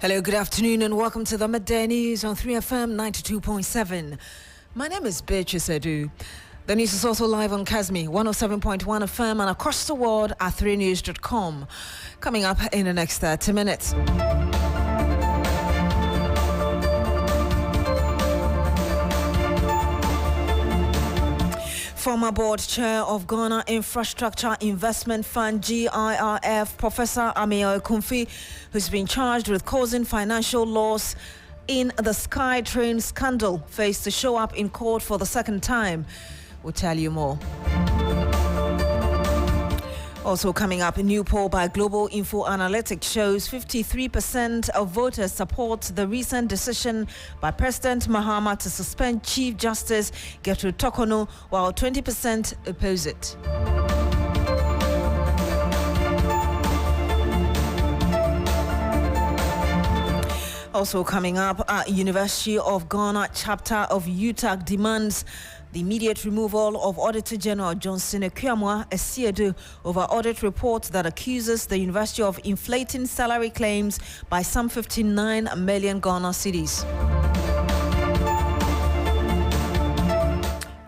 Hello, good afternoon, and welcome to the Midday News on 3FM 92.7. My name is Beatrice Edu. The news is also live on Kasmi 107.1 FM and across the world at 3news.com. Coming up in the next 30 minutes. Former board chair of Ghana Infrastructure Investment Fund GIRF, Professor Amio Ekunfi, who's been charged with causing financial loss in the SkyTrain scandal, faced to show up in court for the second time. We'll tell you more. Also coming up, a new poll by Global Info Analytics shows 53% of voters support the recent decision by President Mahama to suspend Chief Justice Gertrude Tokono, while 20% oppose it. Also coming up, University of Ghana chapter of UTAG demands the immediate removal of Auditor General Johnson Ekwamwa Esiedu over audit report that accuses the university of inflating salary claims by some 59 million Ghana cedis.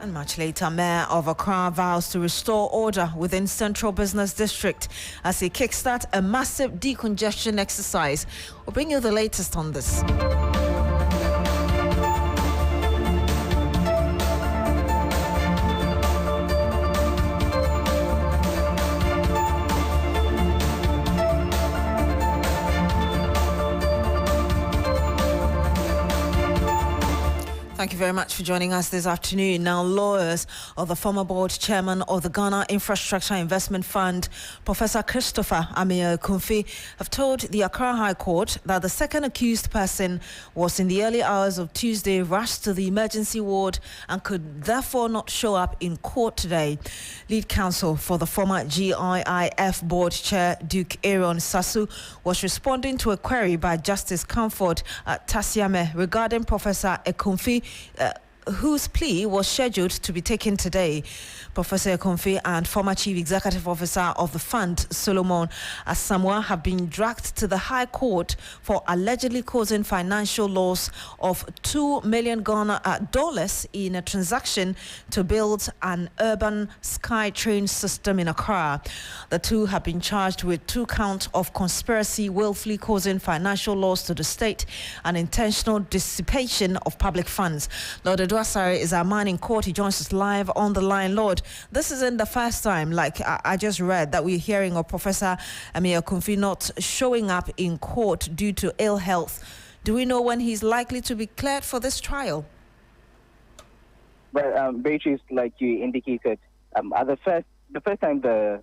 And much later, Mayor of Accra vows to restore order within Central Business District as he kickstart a massive decongestion exercise. We'll bring you the latest on this. Thank you very much for joining us this afternoon. Now, lawyers of the former board chairman of the Ghana Infrastructure Investment Fund, Professor Christopher Amio Ekunfi, have told the Accra High Court that the second accused person was in the early hours of Tuesday rushed to the emergency ward and could therefore not show up in court today. Lead counsel for the former GIIF board chair, Duke Aaron Sasu, was responding to a query by Justice Comfort Tasiame regarding Professor Ekunfi, whose plea was scheduled to be taken today. Professor Ekunfi and former Chief Executive Officer of the fund, Solomon Asamoah, have been dragged to the High Court for allegedly causing financial loss of $2 million in a transaction to build an urban SkyTrain system in Accra. The two have been charged with 2 counts of conspiracy, willfully causing financial loss to the state, and intentional dissipation of public funds. Lord Edwasare is our man in court. He joins us live on the line. Lord, this isn't the first time, like I just read, that we're hearing of Professor Amio Ekunfi not showing up in court due to ill health. Do we know when he's likely to be cleared for this trial? Well, Beatrice, like you indicated, at the first time to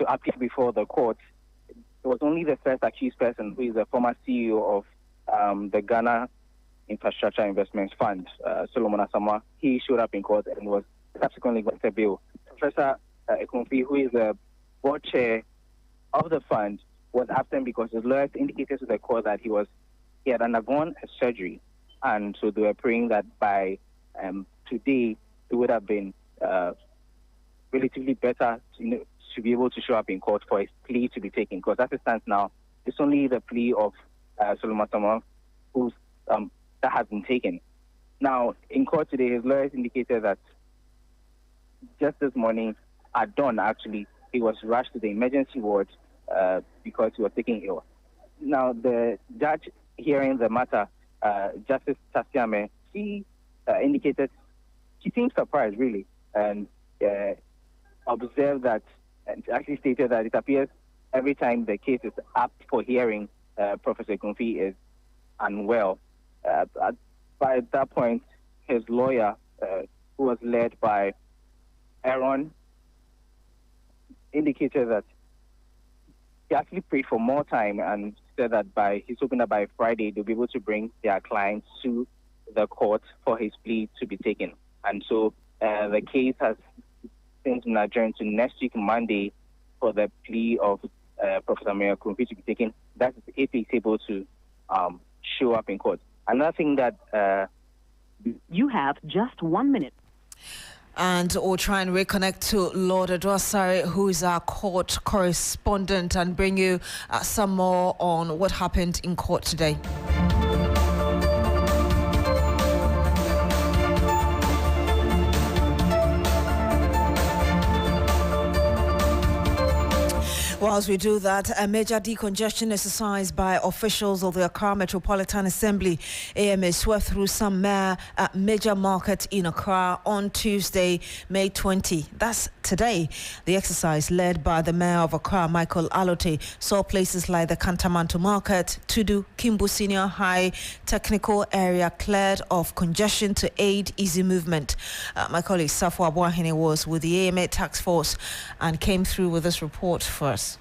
appear before the court, it was only the first accused person, who is the former CEO of the Ghana Infrastructure Investment Fund, Solomon Asamoah. He showed up in court and was subsequently granted bail. Professor Ekunfi, who is the board chair of the fund, was absent because his lawyers indicated to the court that he had undergone a surgery, and so they were praying that by today it would have been relatively better to be able to show up in court for his plea to be taken. Because as it stands now, it's only the plea of Solomon Asamoah who's that has been taken. Now, in court today, his lawyers indicated that just this morning, at dawn, actually, he was rushed to the emergency ward because he was taken ill. Now, the judge hearing the matter, Justice Tasiame, she indicated, she seemed surprised, really, and observed that, and actually stated that it appears every time the case is up for hearing, Professor Ekunfi is unwell. By that point, his lawyer, who was led by Aaron, indicated that he actually prayed for more time and said that he's hoping that by Friday they'll be able to bring their clients to the court for his plea to be taken. And so the case has since been adjourned to next week, Monday, for the plea of Professor Amio Ekunfi to be taken. That is if he's able to show up in court. Another thing that you have just 1 minute. And we'll try and reconnect to Lord Adwasare, who is our court correspondent, and bring you some more on what happened in court today. Whilst we do that, a major decongestion exercise by officials of the Accra Metropolitan Assembly AMA swept through some major markets in Accra on Tuesday, May 20. That's today. The exercise, led by the Mayor of Accra, Michael Alote, saw places like the Kantamanto Market, Tudu, Kimbu Senior High Technical Area cleared of congestion to aid easy movement. My colleague Safwa Abuahene was with the AMA task force and came through with this report for us.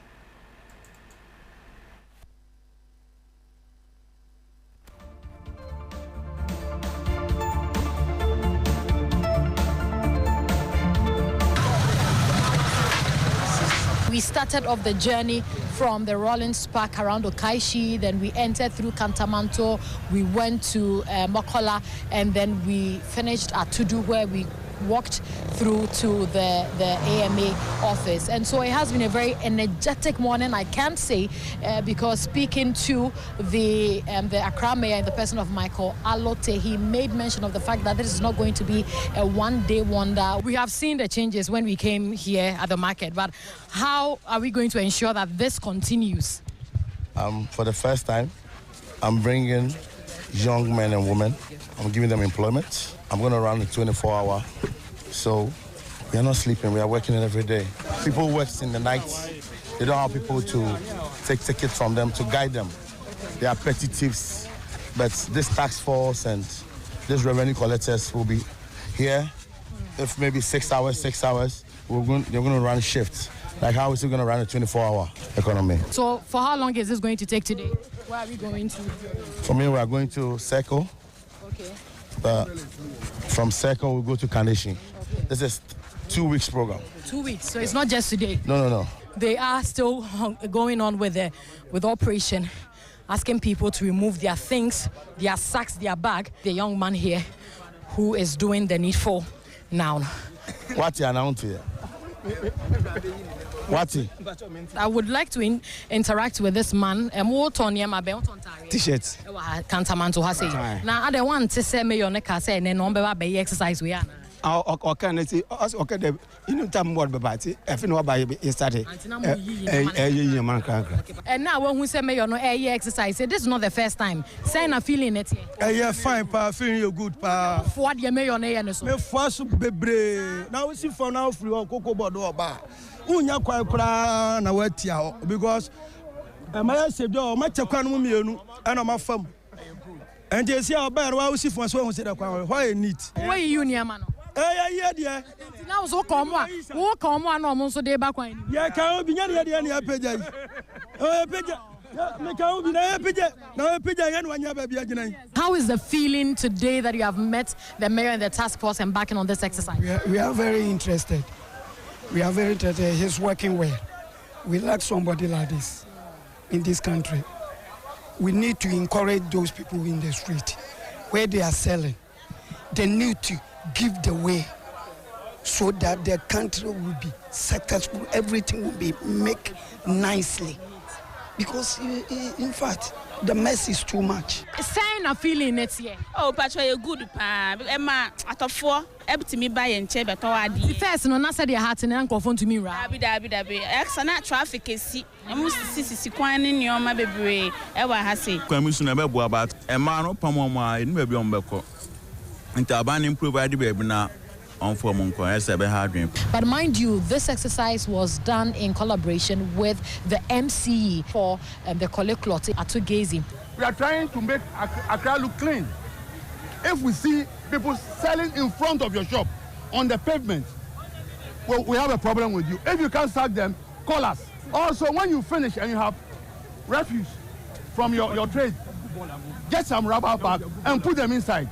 We started off the journey from the Rollins Park around Okaishi, then we entered through Kantamanto, we went to Mokola, and then we finished at Tudu, where we walked through to the AMA office. And so it has been a very energetic morning, I can say, because speaking to the Accra Mayor in the person of Michael Alote, he made mention of the fact that this is not going to be a one-day wonder. We have seen the changes when we came here at the market, but how are we going to ensure that this continues? For the first time, I'm bringing young men and women. I'm giving them employment. I'm going to run a 24-hour. So we are not sleeping. We are working every day. People work in the night. They don't have people to take tickets from them, to guide them. They are petty thieves. But this task force and these revenue collectors will be here. If maybe 6 hours, they're going to run shifts. Like how is it going to run a 24-hour economy? So for how long is this going to take today? Where are we going to? For me, we are going to Circle. Okay. From Circle, we'll go to Carnation. Okay. This is 2 weeks program. 2 weeks, so it's not just today? No. They are still going on with operation, asking people to remove their things, their sacks, their bag. The young man here who is doing the needful now. What you announced here? What? I would like to interact with this man. T-shirts. Kantamanto has say. Now I don't want to say me on the case and then number by exercise we are. Okay, okay. You know, time what about it? If you know about it, started. And now when we say me on exercise, this is not the first time. Say na feeling it. Yeah, fine, pa. Feeling you good, pa. What you may on air so. Me force bebre. Now we see for now free cocoa bodo ba. Unya kwa kura na wetia because my say do ma chekwa no mienu and my fam. And you see our bear we see for so we say that why neat. Why you near man? Yeah, dear. Now so come on no so dey back one. Yeah, can be near the any page. How is the feeling today that you have met the mayor and the task force embarking on this exercise? We are very interested. He's working well. We like somebody like this in this country. We need to encourage those people in the street where they are selling. They need to give the way so that the country will be successful. Everything will be made nicely. Because, in fact, the mess is too much. Saying a feeling next year. Oh, but you're good, pa. Emma, at a 4, empty me by and chair, but the first, no, not said your heart and uncle phone to me, right? Dabi. Excellent traffic is see. I must see quine in your my baby. Ever has say. Commission about a man of Pamoma in baby on Beko. And Taban provided baby now. But mind you, this exercise was done in collaboration with the MCE for the Koleklote at Tugezi. We are trying to make Accra look clean. If we see people selling in front of your shop on the pavement, well, we have a problem with you. If you can't sack them, call us. Also, when you finish and you have refuse from your trade, get some rubber bag and put them inside.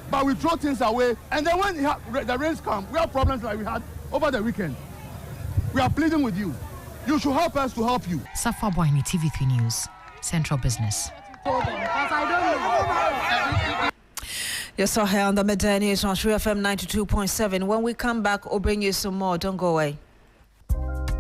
But we throw things away, and then when the rains come, we have problems like we had over the weekend. We are pleading with you. You should help us to help you. Safa Boyni, TV3 News, Central Business. Yes, so here on the midday news on True FM 92.7. When we come back, we'll bring you some more. Don't go away.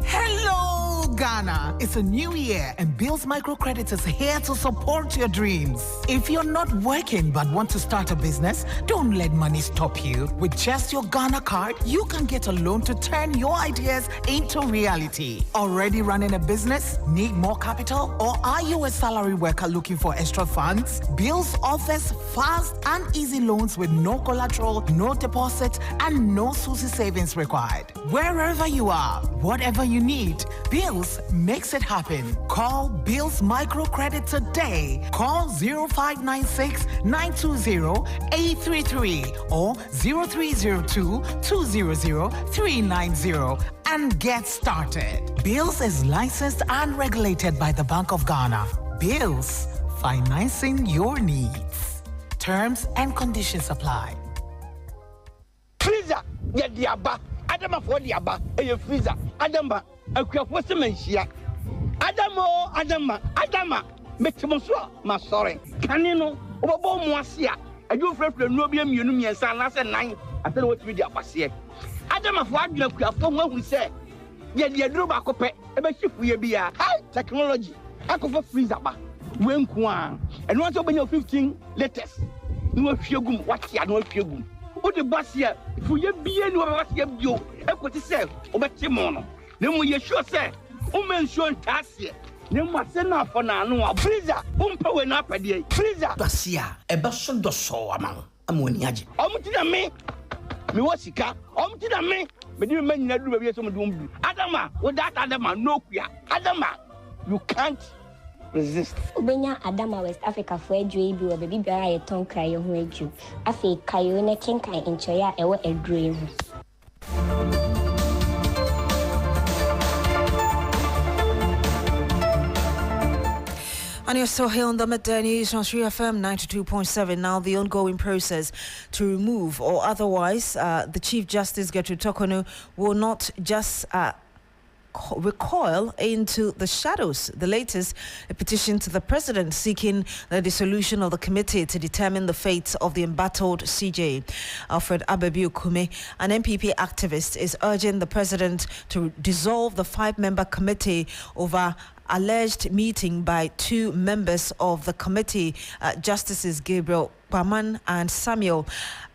Hello, Ghana. It's a new year and Bills Microcredit is here to support your dreams. If you're not working but want to start a business, don't let money stop you. With just your Ghana card, you can get a loan to turn your ideas into reality. Already running a business? Need more capital? Or are you a salary worker looking for extra funds? Bills offers fast and easy loans with no collateral, no deposit, and no SUSI savings required. Wherever you are, whatever you need, Bills makes it happen. Call Bills Microcredit today. Call 0596 920 833 or 0302 200 390 and get started. Bills is licensed and regulated by the Bank of Ghana. Bills, financing your needs. Terms and conditions apply. Freezer, yeah, diaba. Adama for diaba. A freezer. Adama, a crafty sementia. Adama. Metamosua, my sorry. Canino, Obo Moasia. I do friend from Nobium Unumi and San last night. I don't know what we did. Adama for you from what we say. Yet the Adruba Cope, a bit we be a high technology. I could for freezer. When Kwan, and once open your 15 letters. No fugum, what ya no fugum. What the bus here, if we be any of us, you, I could say, over Timono. No more you sure say, woman sure task here. No more send up for now, freezer, power up a day, freezer. Basia, a person does so among Amoniaji. To me, me was sick, to me, but you may not do some doom. Adama, with that Adama, no, Adama, you can't resist. Ubenya Adama West Africa for a dream or baby bear a tongue cry on you. I say Kayone Kinkai in Choya a dream. And you're still here on the midday news on 3FM 92.7. Now, the ongoing process to remove or otherwise the Chief Justice Gertrude Tokonu will not just recoil into the shadows. The latest, a petition to the president seeking the dissolution of the committee to determine the fate of the embattled CJ. Alfred Abebi-Okume, an MPP activist, is urging the president to dissolve the 5-member committee over alleged meeting by 2 members of the committee, Justices Gabriel Kwaman and Samuel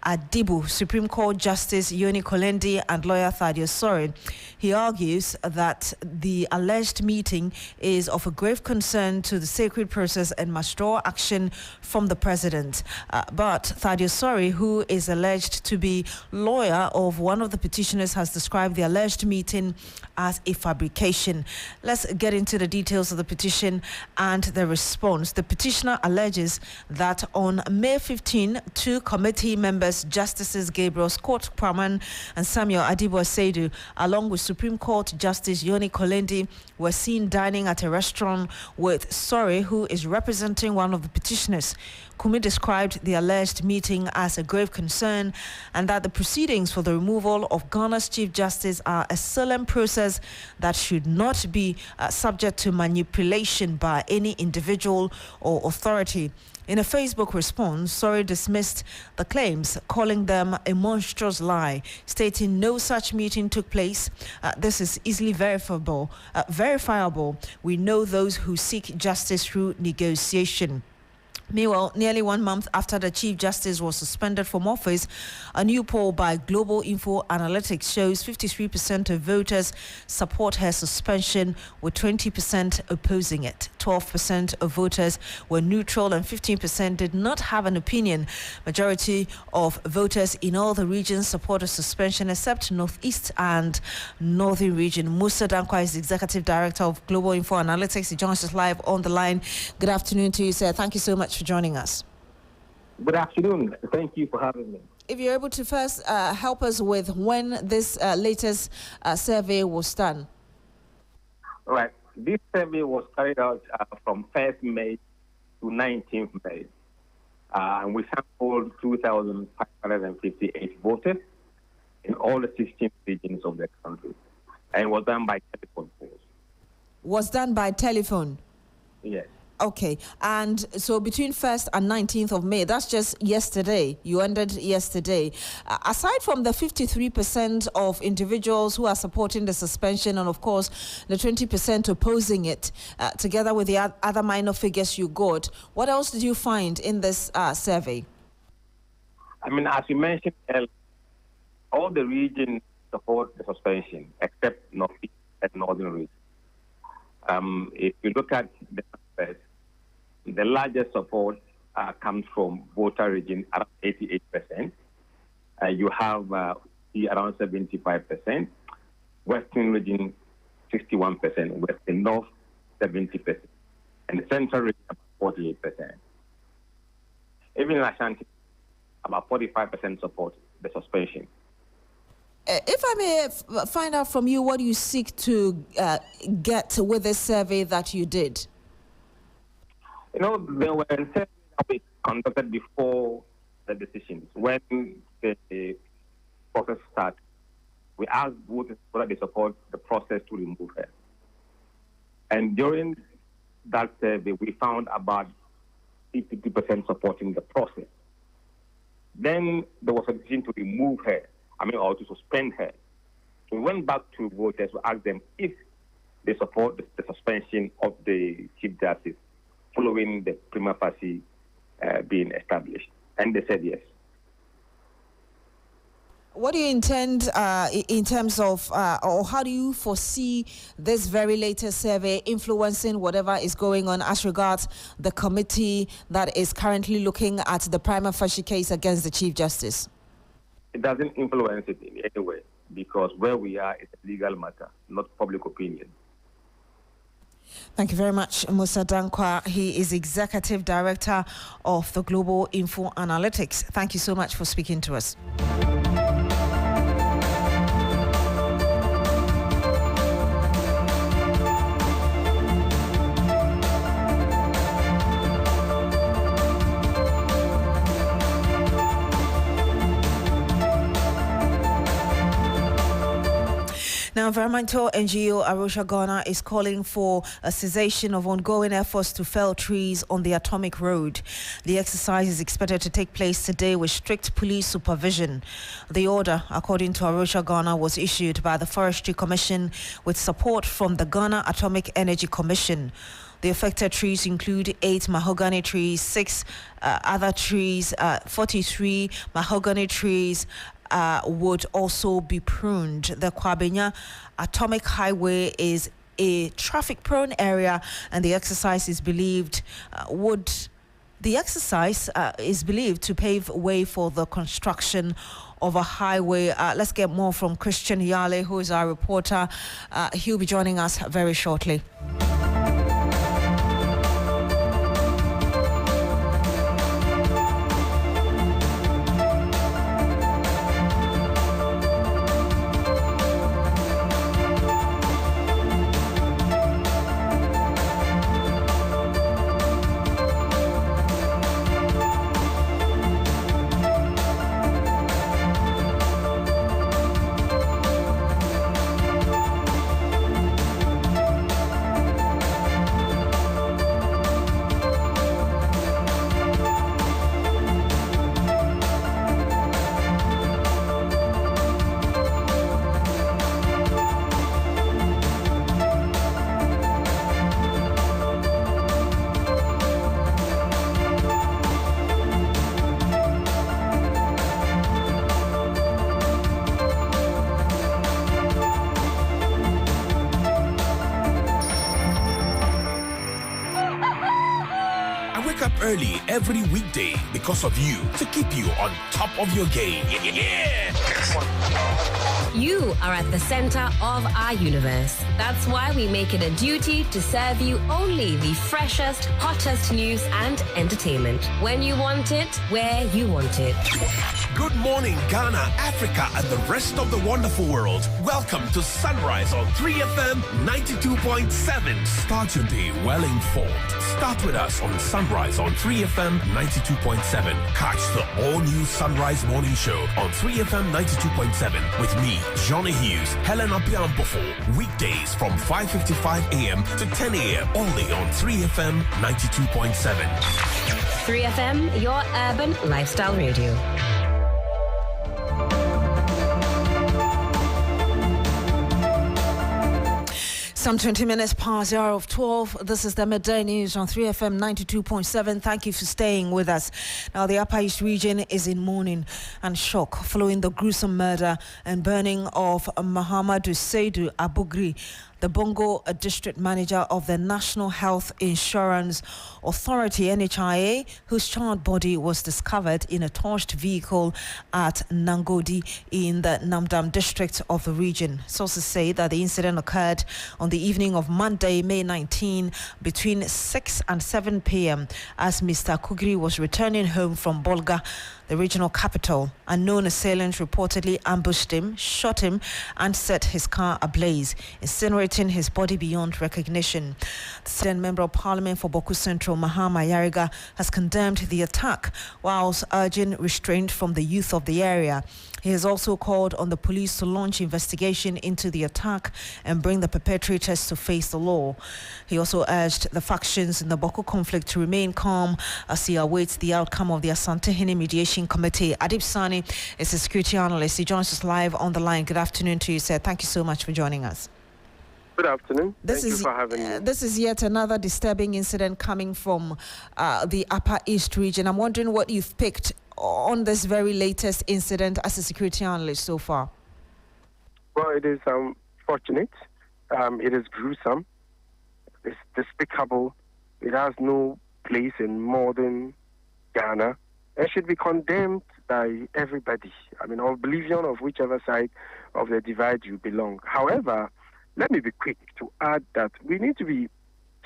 Adibu, Supreme Court Justice Yoni Kolendi and lawyer Thaddeus Sori. He argues that the alleged meeting is of a grave concern to the sacred process and must draw action from the president. But Thaddeus Sori, who is alleged to be lawyer of one of the petitioners, has described the alleged meeting as a fabrication. Let's get into the details of the petition and the response. The petitioner alleges that on May 15, 2 committee members, Justices Gabriel Scott Praman and Samuel Adibu Seidu, along with Supreme Court Justice Yoni Kolendi, were seen dining at a restaurant with Sori, who is representing one of the petitioners. Kumi described the alleged meeting as a grave concern and that the proceedings for the removal of Ghana's Chief Justice are a solemn process that should not be subject to manipulation by any individual or authority. In a Facebook response, Sori dismissed the claims, calling them a monstrous lie, stating no such meeting took place. This is easily verifiable. We know those who seek justice through negotiation. Meanwhile, nearly 1 month after the Chief Justice was suspended from office, a new poll by Global Info Analytics shows 53% of voters support her suspension, with 20% opposing it. 12% of voters were neutral and 15% did not have an opinion. Majority of voters in all the regions support a suspension except Northeast and Northern region. Musa Dankwa is Executive Director of Global Info Analytics. He joins us live on the line. Good afternoon to you, sir. Thank you so much for joining us. Good afternoon. Thank you for having me. If you're able to first help us with when this latest survey was done. All right. This survey was carried out from 1st May to 19th May. And we sampled 2,558 voters in all the 16 regions of the country. And it was done by telephone polls. Was done by telephone? Yes. Okay, and so between 1st and 19th of May, that's just yesterday. You ended yesterday. Aside from the 53% of individuals who are supporting the suspension and, of course, the 20% opposing it, together with the other minor figures you got, what else did you find in this survey? I mean, as you mentioned, all the regions support the suspension except Northeast and Northern region. If you look at the numbers, the largest support comes from Volta region, around 88%. You have around 75%, Western region 61%, Western North 70%, and the Central region about 48%. Even in Ashanti, about 45% support the suspension. If I may find out from you what you seek to get with this survey that you did. You know, there were surveys that we conducted before the decisions. When the process started, we asked voters whether they support the process to remove her. And during that survey, we found about 50% supporting the process. Then there was a decision to remove her, or to suspend her. So we went back to voters to ask them if they support the suspension of the Chief Justice following the prima facie being established. And they said yes. What do you intend in terms of, or how do you foresee this very latest survey influencing whatever is going on as regards the committee that is currently looking at the prima facie case against the Chief Justice? It doesn't influence it in any way because where we are is a legal matter, not public opinion. Thank you very much, Musa Dankwa. He is Executive Director of the Global Info Analytics. Thank you so much for speaking to us. Now, environmental NGO Arusha Ghana is calling for a cessation of ongoing efforts to fell trees on the Atomic Road. The exercise is expected to take place today with strict police supervision. The order, according to Arusha Ghana, was issued by the Forestry Commission with support from the Ghana Atomic Energy Commission. The affected trees include 8 mahogany trees, 6 other trees, 43 mahogany trees, would also be pruned. The Kwabenya Atomic Highway is a traffic-prone area, and the exercise is believed to pave way for the construction of a highway. Let's get more from Christian Yale, who is our reporter. He'll be joining us very shortly. Early every weekday because of you, to keep you on top of your game. Yeah. You are at the center of our universe. That's why we make it a duty to serve you only the freshest, hottest news and entertainment. When you want it, where you want it. Good morning. morning, Ghana, Africa, and the rest of the wonderful world. Welcome to Sunrise on 3FM 92.7. Start your day well informed. Start with us on Sunrise on 3FM 92.7. Catch the all-new Sunrise Morning Show on 3FM 92.7 with me, Johnny Hughes, Helena Piampofo. Weekdays from 5:55 a.m. to 10 a.m. only on 3FM 92.7. 3FM, your urban lifestyle radio. Some 20 minutes past the hour of 12. This is the midday news on 3FM 92.7. Thank you for staying with us. Now, the Upper East region is in mourning and shock following the gruesome murder and burning of Muhammadu Saidu Abugri, the Bongo district manager of the National Health Insurance Authority, NHIA, whose charred body was discovered in a torched vehicle at Nangodi in the Namdam district of the region. Sources say that the incident occurred on the evening of Monday, May 19, between 6 and 7 p.m. as Mr. Kugri was returning home from Bolga, the regional capital. Unknown assailants reportedly ambushed him, shot him, and set his car ablaze, incinerating his body beyond recognition. The Senate Member of Parliament for Boku Central, Mahama Yariga, has condemned the attack whilst urging restraint from the youth of the area. He has also called on the police to launch investigation into the attack and bring the perpetrators to face the law. He also urged the factions in the Boko conflict to remain calm as he awaits the outcome of the Asante-Hene Mediation Committee. Adib Sani is a security analyst. He joins us live on the line. Good afternoon to you, sir. Thank you so much for joining us. Good afternoon. Thank you for having me. This is yet another disturbing incident coming from the Upper East region. I'm wondering what you've picked on this very latest incident as a security analyst so far. Well, it is unfortunate. It is gruesome. It's despicable. It has no place in modern Ghana. It should be condemned by everybody. I mean, oblivion of whichever side of the divide you belong. However, let me be quick to add that we need to be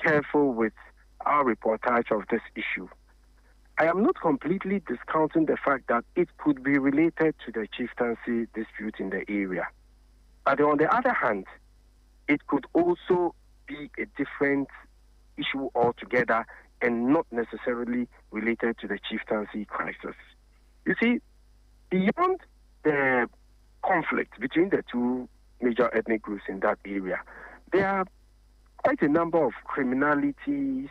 careful with our reportage of this issue. I am not completely discounting the fact that it could be related to the chieftaincy dispute in the area. But on the other hand, it could also be a different issue altogether and not necessarily related to the chieftaincy crisis. You see, beyond the conflict between the two major ethnic groups in that area, there are quite a number of criminalities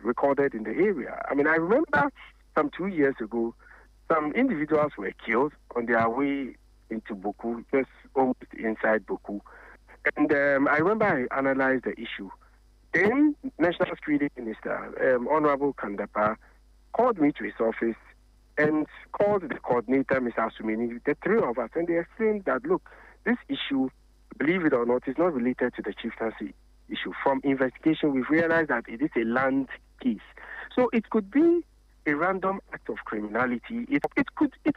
recorded in the area. I mean, I remember some 2 years ago, some individuals were killed on their way into Boku, just almost inside Boku. And I remember I analyzed the issue. Then National Security Minister, Honorable Kandapa, called me to his office and called the coordinator, Mr. Asumini, the three of us, and they explained that, look, this issue, believe it or not, is not related to the chieftaincy issue. From investigation, we've realized that it is a land case. So it could be a random act of criminality. It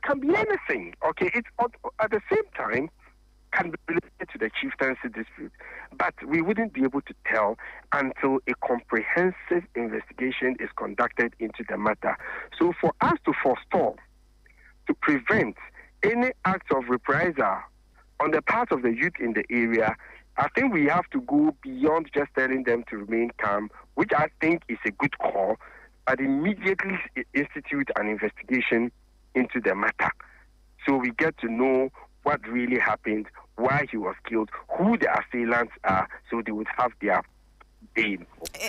can be anything, okay? It at the same time can be related to the chieftaincy dispute. But we wouldn't be able to tell until a comprehensive investigation is conducted into the matter. So for us to forestall, to prevent any acts of reprisal on the part of the youth in the area, I think we have to go beyond just telling them to remain calm, which I think is a good call, but immediately institute an investigation into the matter. So we get to know what really happened, why he was killed, who the assailants are, so they would have their bail.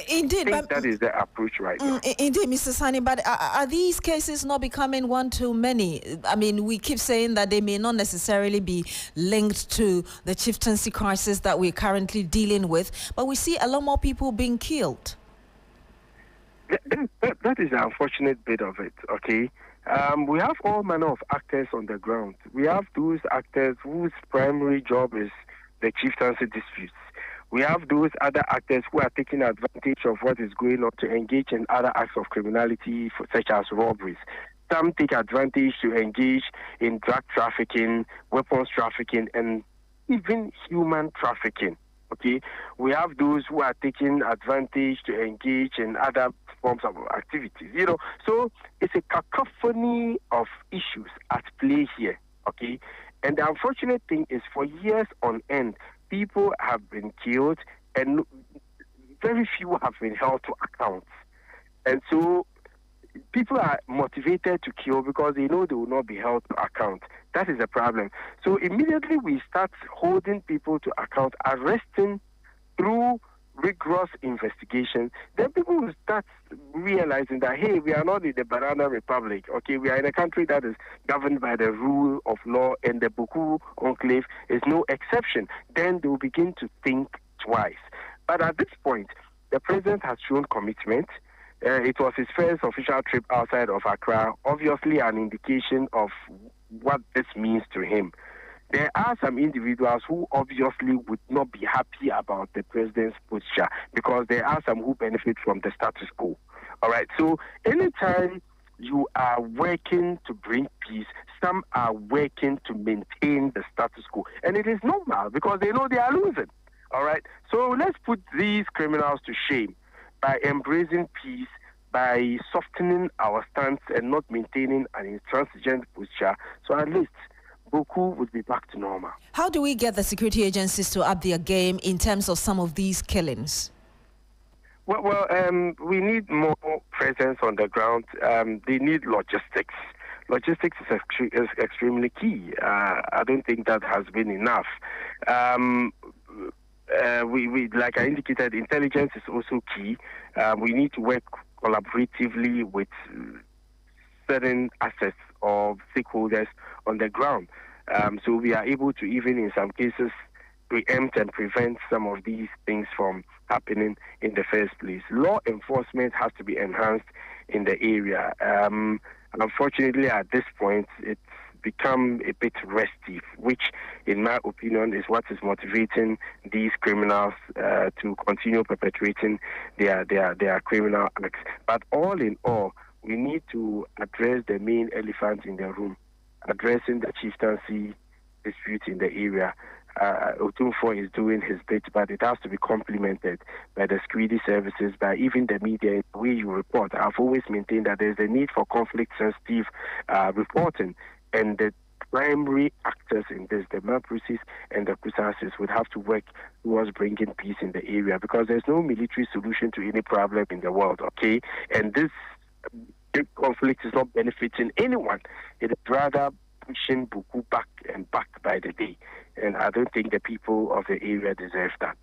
Indeed, I think that is the approach right now. Indeed, Mr. Sani, but are these cases not becoming one too many? I mean, we keep saying that they may not necessarily be linked to the chieftaincy crisis that we're currently dealing with, but we see a lot more people being killed. That is the unfortunate bit of it, okay? We have all manner of actors on the ground. We have those actors whose primary job is the chieftaincy disputes. We have those other actors who are taking advantage of what is going on to engage in other acts of criminality, such as robberies. Some take advantage to engage in drug trafficking, weapons trafficking, and even human trafficking. Okay, we have those who are taking advantage to engage in other forms of activities, So it's a cacophony of issues at play here, okay? And the unfortunate thing is for years on end, people have been killed and very few have been held to account. And so people are motivated to kill because they know they will not be held to account. That is the problem. So immediately we start holding people to account, arresting through rigorous investigation, then people will start realizing that, hey, we are not in the Banana Republic, okay? We are in a country that is governed by the rule of law, and the Boku Enclave is no exception. Then they will begin to think twice. But at this point, the president has shown commitment. It was his first official trip outside of Accra, obviously an indication of what this means to him. There are some individuals who obviously would not be happy about the president's posture because there are some who benefit from the status quo. All right, so anytime you are working to bring peace, some are working to maintain the status quo. And it is normal because they know they are losing. All right, so let's put these criminals to shame by embracing peace, by softening our stance and not maintaining an intransigent posture. So at least Boku would be back to normal. How do we get the security agencies to up their game in terms of some of these killings? Well, we need more presence on the ground. They need logistics. Logistics is extremely key. I don't think that has been enough. We like I indicated, intelligence is also key. We need to work collaboratively with certain assets of stakeholders on the ground. So we are able to even in some cases preempt and prevent some of these things from happening in the first place. Law enforcement has to be enhanced in the area. Unfortunately, at this point, it's become a bit restive, which, in my opinion, is what is motivating these criminals to continue perpetrating their criminal acts. But all in all, we need to address the main elephant in the room, addressing the chieftaincy dispute in the area. Otunfo is doing his bit, but it has to be complemented by the security services, by even the media. The way you report, I've always maintained that there's a need for conflict-sensitive reporting, and the primary actors in this, the Mapusis and the Kusasis, would have to work towards bringing peace in the area because there's no military solution to any problem in the world, okay? And this conflict is not benefiting anyone. It is rather pushing Buku back and back by the day. And I don't think the people of the area deserve that.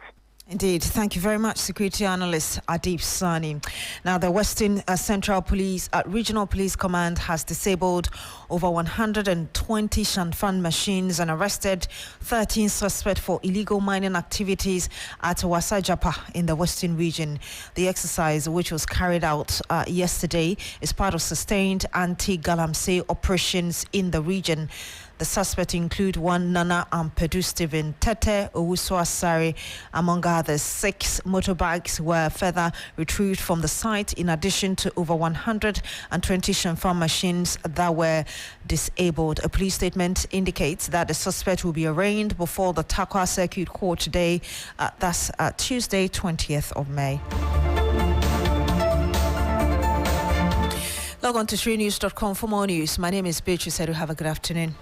Indeed. Thank you very much, Security Analyst Adib Sani. Now, the Western Central Police Regional Police Command has disabled over 120 Shanfan machines and arrested 13 suspects for illegal mining activities at Wasajapa in the Western region. The exercise, which was carried out yesterday, is part of sustained anti-galamsey operations in the region. The suspects include one Nana Ampedu Stephen Tete Owusu Asari. Among others, 6 motorbikes were further retrieved from the site, in addition to over 120 Shanfan machines that were disabled. A police statement indicates that the suspect will be arraigned before the Takwa Circuit Court today. That's Tuesday, 20th of May. Log on to 3news.com for more news. My name is Beatrice. Have a good afternoon.